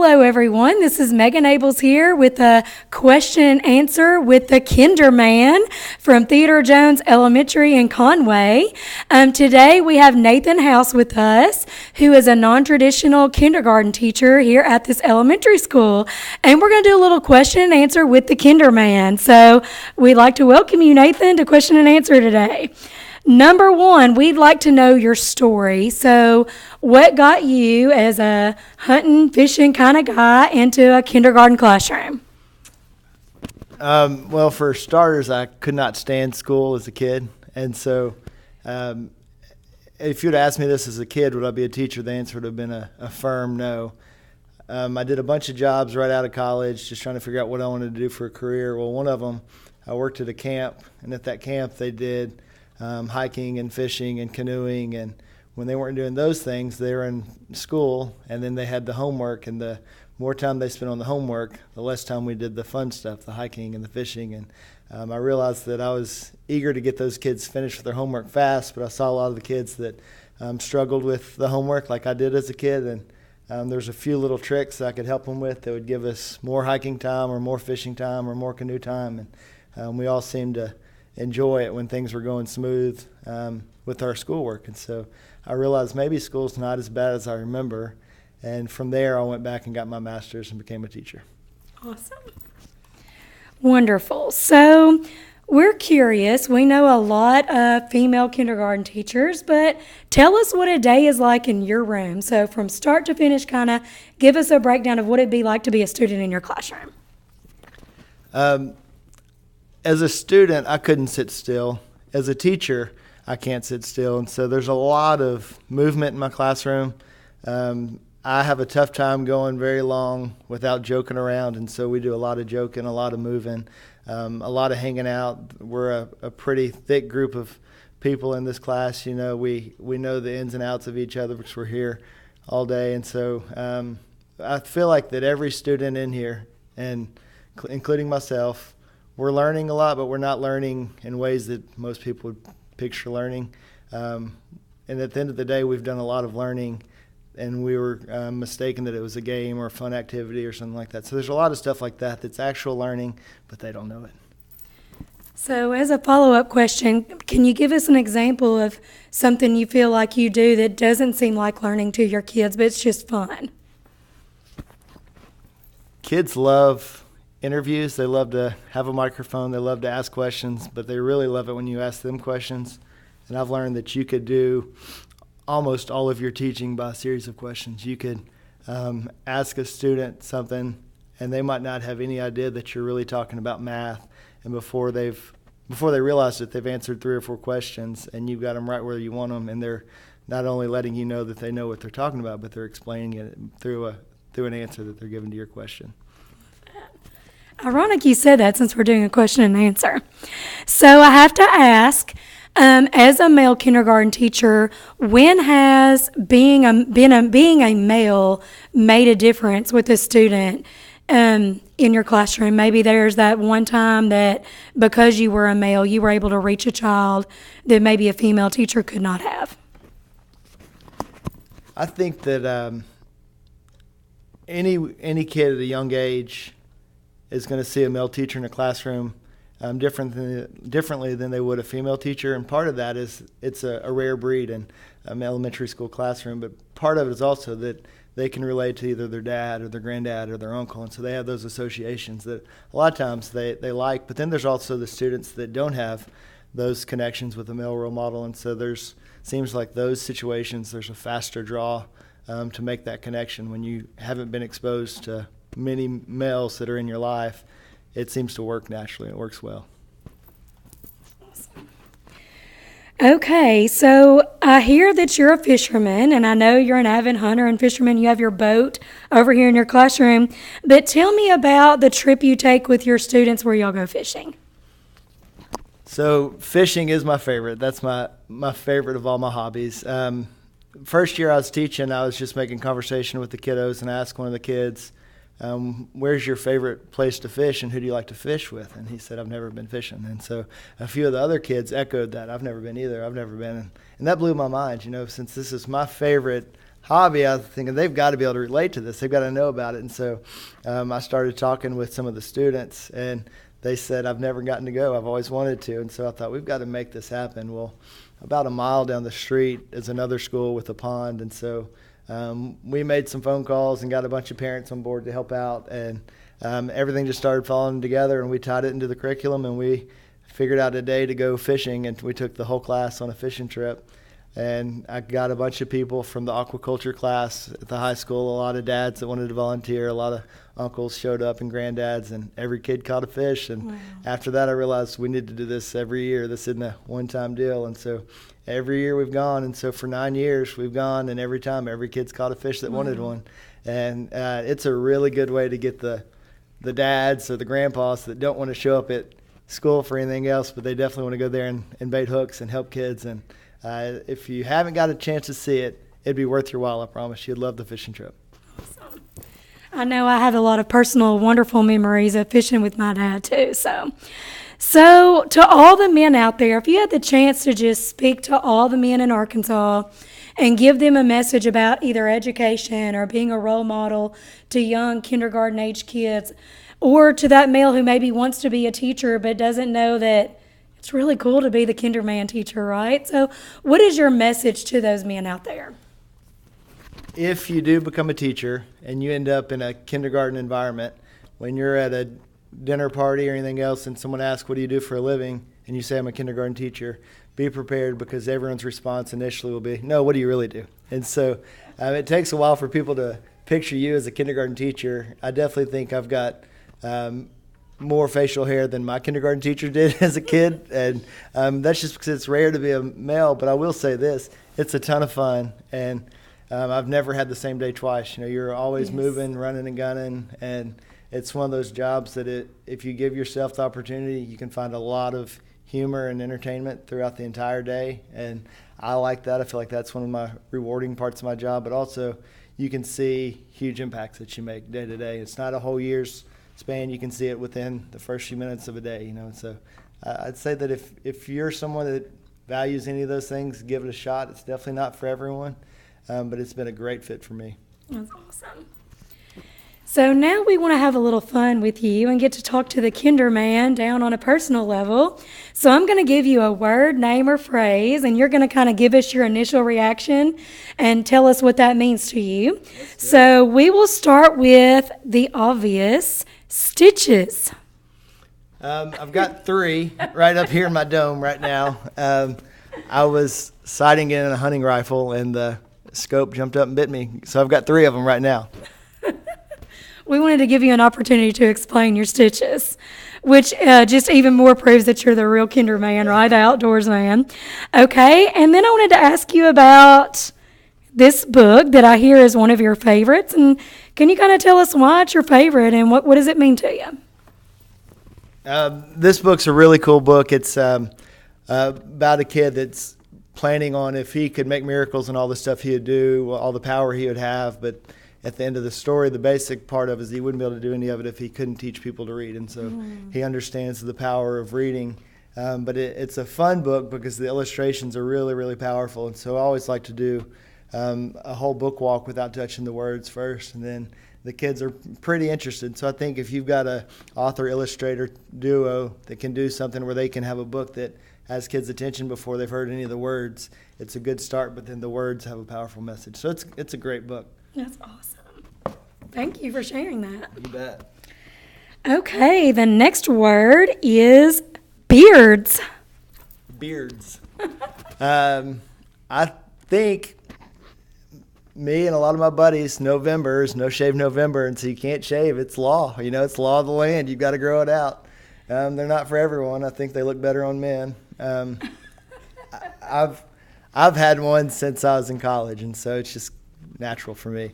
Hello, everyone. This is Megan Abels here with a question and answer with the Kinderman from Theodore Jones Elementary in Conway. Today we have Nathan Howse with us, who is a non-traditional kindergarten teacher here at this elementary school. And we're going to do a little question and answer with the Kinderman. So we'd like to welcome you, Nathan, to question and answer today. Number one, we'd like to know your story. So what got you as a hunting, fishing kind of guy into a kindergarten classroom? Well, for starters, I could not stand school as a kid. And so if you'd asked me this as a kid, would I be a teacher, the answer would have been a firm no. I did a bunch of jobs right out of college, just trying to figure out what I wanted to do for a career. Well, one of them, I worked at a camp, and at that camp they did hiking and fishing and canoeing, and when they weren't doing those things, they were in school, and then they had the homework, and the more time they spent on the homework, the less time we did the fun stuff, the hiking and the fishing. And I realized that I was eager to get those kids finished with their homework fast, but I saw a lot of the kids that struggled with the homework like I did as a kid, and there's a few little tricks that I could help them with that would give us more hiking time or more fishing time or more canoe time, and we all seemed to enjoy it when things were going smooth with our schoolwork. And so I realized maybe school's not as bad as I remember. And from there, I went back and got my master's and became a teacher. Awesome. Wonderful. So we're curious. We know a lot of female kindergarten teachers, but tell us what a day is like in your room. So from start to finish, kind of give us a breakdown of what it'd be like to be a student in your classroom. As a student, I couldn't sit still. As a teacher, I can't sit still. And so there's a lot of movement in my classroom. I have a tough time going very long without joking around. And so we do a lot of joking, a lot of moving, a lot of hanging out. We're a pretty thick group of people in this class. You know, we know the ins and outs of each other because we're here all day. And so I feel like that every student in here, and including myself, we're learning a lot, but we're not learning in ways that most people would picture learning. And at the end of the day, we've done a lot of learning, and we were mistaken that it was a game or a fun activity or something like that. So there's a lot of stuff like that that's actual learning, but they don't know it. So as a follow-up question, can you give us an example of something you feel like you do that doesn't seem like learning to your kids, but it's just fun? Kids love interviews. They love to have a microphone. They love to ask questions, but they really love it when you ask them questions. And I've learned that you could do almost all of your teaching by a series of questions. You could ask a student something, and they might not have any idea that you're really talking about math. And before they realize it, they've answered 3 or 4 questions, and you've got them right where you want them. And they're not only letting you know that they know what they're talking about, but they're explaining it through an answer that they're giving to your question. Ironic you said that, since we're doing a question and answer. So I have to ask, as a male kindergarten teacher, when has being a male made a difference with a student in your classroom? Maybe there's that one time that because you were a male, you were able to reach a child that maybe a female teacher could not have. I think that any kid at a young age is going to see a male teacher in a classroom differently than they would a female teacher. And part of that is it's a rare breed in an elementary school classroom, but part of it is also that they can relate to either their dad or their granddad or their uncle, and so they have those associations that a lot of times they like. But then there's also the students that don't have those connections with a male role model, and so seems like those situations there's a faster draw to make that connection when you haven't been exposed to many males that are in your life. It seems to work naturally. It works well. Awesome. Okay, so I hear that you're a fisherman, and I know you're an avid hunter and fisherman. You have your boat over here in your classroom. But tell me about the trip you take with your students where y'all go fishing. So fishing is my favorite. That's my favorite of all my hobbies. First year I was teaching, I was just making conversation with the kiddos, and I asked one of the kids, where's your favorite place to fish and who do you like to fish with? And he said, I've never been fishing. And so a few of the other kids echoed that. I've never been either. I've never been. And that blew my mind, since this is my favorite hobby, I was thinking they've got to be able to relate to this. They've got to know about it. And so I started talking with some of the students, and they said, I've never gotten to go. I've always wanted to. And so I thought, we've got to make this happen. Well, about a mile down the street is another school with a pond. And so we made some phone calls and got a bunch of parents on board to help out. And everything just started falling together, and we tied it into the curriculum, and we figured out a day to go fishing. And we took the whole class on a fishing trip. And I got a bunch of people from the aquaculture class at the high school, a lot of dads that wanted to volunteer, a lot of uncles showed up and granddads, and every kid caught a fish. And after that, I realized we need to do this every year. This isn't a one-time deal. And so every year we've gone. And so for 9 years we've gone, and every time every kid's caught a fish that wanted one. And it's a really good way to get the dads or the grandpas that don't want to show up at school for anything else, but they definitely want to go there and bait hooks and help kids. And if you haven't got a chance to see it, it'd be worth your while, I promise. You'd love the fishing trip. Awesome. I know I have a lot of personal, wonderful memories of fishing with my dad, too. So to all the men out there, if you had the chance to just speak to all the men in Arkansas and give them a message about either education or being a role model to young kindergarten-age kids, or to that male who maybe wants to be a teacher but doesn't know that it's really cool to be the Kinderman teacher, right? So what is your message to those men out there? If you do become a teacher and you end up in a kindergarten environment, when you're at a dinner party or anything else and someone asks, what do you do for a living? And you say, I'm a kindergarten teacher, be prepared, because everyone's response initially will be, no, what do you really do? And so it takes a while for people to picture you as a kindergarten teacher. I definitely think I've got more facial hair than my kindergarten teacher did as a kid, and that's just because it's rare to be a male. But I will say this, it's a ton of fun, and I've never had the same day twice. You know, you're always moving, running and gunning, and it's one of those jobs that if you give yourself the opportunity, you can find a lot of humor and entertainment throughout the entire day. And I like that. I feel like that's one of my rewarding parts of my job, but also you can see huge impacts that you make day to day. It's not a whole year's span. You can see it within the first few minutes of a day, you know. So I'd say that if you're someone that values any of those things, give it a shot. It's definitely not for everyone, but it's been a great fit for me. That's awesome. So now we want to have a little fun with you and get to talk to the Kinderman down on a personal level. So I'm going to give you a word, name, or phrase, and you're going to kind of give us your initial reaction and tell us what that means to you. So we will start with the obvious, stitches. I've got 3 right up here in my dome right now. I was sighting in a hunting rifle, and the scope jumped up and bit me. So I've got 3 of them right now. We wanted to give you an opportunity to explain your stitches, which just even more proves that you're the real Kinderman, right? The outdoors man. Okay, and then I wanted to ask you about this book that I hear is one of your favorites. And can you kind of tell us why it's your favorite and what does it mean to you? This book's a really cool book. It's about a kid that's planning on, if he could make miracles and all the stuff he would do, all the power he would have, but at the end of the story, the basic part of it is he wouldn't be able to do any of it if he couldn't teach people to read. And so he understands the power of reading. But it's a fun book because the illustrations are really, really powerful. And so I always like to do a whole book walk without touching the words first. And then the kids are pretty interested. So I think if you've got a author-illustrator duo that can do something where they can have a book that has kids' attention before they've heard any of the words, it's a good start. But then the words have a powerful message. So it's a great book. That's awesome. Thank you for sharing that. You bet. Okay, the next word is beards. Beards. I think me and a lot of my buddies, November is No Shave November, and so you can't shave. It's law. You know, it's law of the land. You've got to grow it out. They're not for everyone. I think they look better on men. I've had one since I was in college, and so it's just natural for me.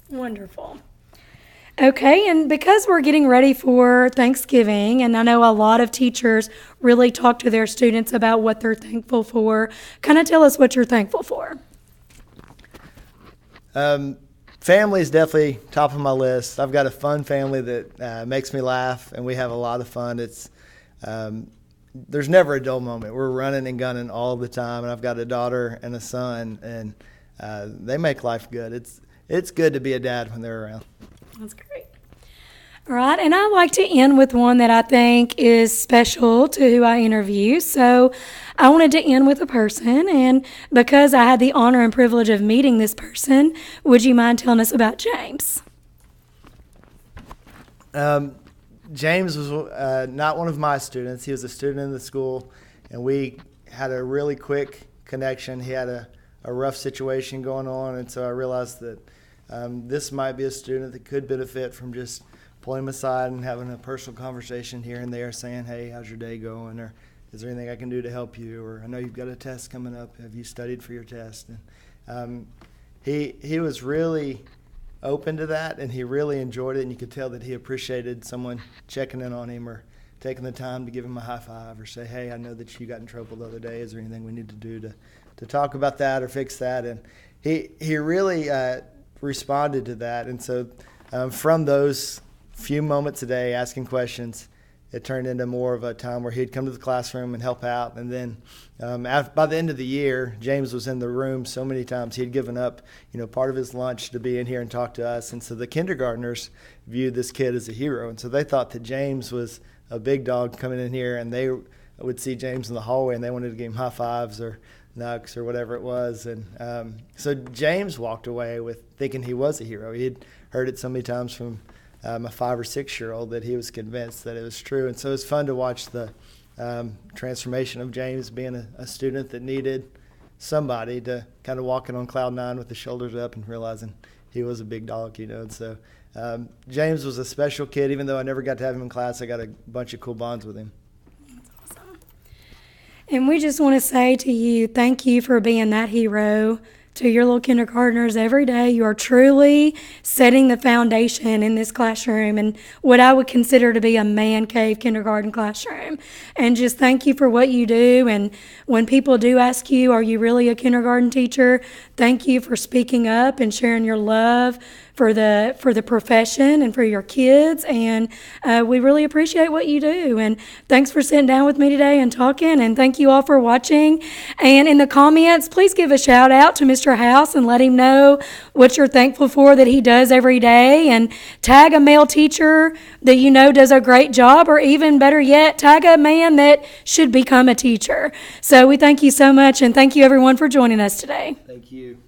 Wonderful. Okay, and because we're getting ready for Thanksgiving, and I know a lot of teachers really talk to their students about what they're thankful for, kind of tell us what you're thankful for. Family is definitely top of my list. I've got a fun family that makes me laugh, and we have a lot of fun. It's there's never a dull moment. We're running and gunning all the time, and I've got a daughter and a son, and they make life good. It's good to be a dad when they're around. That's great. All right, and I like to end with one that I think is special to who I interview. So I wanted to end with a person, and because I had the honor and privilege of meeting this person, would you mind telling us about James? James was not one of my students. He was a student in the school, and we had a really quick connection. He had a rough situation going on, and so I realized that this might be a student that could benefit from just pulling him aside and having a personal conversation here and there, saying, hey, how's your day going? Or is there anything I can do to help you? Or I know you've got a test coming up. Have you studied for your test? And he was really open to that, and he really enjoyed it, and you could tell that he appreciated someone checking in on him or taking the time to give him a high five or say, hey, I know that you got in trouble the other day. Is there anything we need to do to talk about that or fix that? And he really responded to that. And so from those few moments a day asking questions, it turned into more of a time where he'd come to the classroom and help out. And then by the end of the year, James was in the room so many times he'd given up, part of his lunch to be in here and talk to us. And so the kindergartners viewed this kid as a hero. And so they thought that James was a big dog coming in here, and they would see James in the hallway and they wanted to give him high fives or knucks or whatever it was. And so James walked away with thinking he was a hero. He'd heard it so many times from a 5 or 6 year old that he was convinced that it was true. And so it was fun to watch the transformation of James being a student that needed somebody to kind of walking on cloud 9 with the shoulders up and realizing he was a big dog, And so James was a special kid. Even though I never got to have him in class, I got a bunch of cool bonds with him. That's awesome. And we just want to say to you, thank you for being that hero to your little kindergartners every day. You are truly setting the foundation in this classroom and what I would consider to be a man cave kindergarten classroom. And just thank you for what you do. And when people do ask you, are you really a kindergarten teacher? Thank you for speaking up and sharing your love for the profession and for your kids. And we really appreciate what you do. And thanks for sitting down with me today and talking. And thank you all for watching. And in the comments, please give a shout out to Mr. Howse and let him know what you're thankful for that he does every day. And tag a male teacher that you know does a great job, or even better yet, tag a man that should become a teacher. So we thank you so much, and thank you everyone for joining us today. Thank you.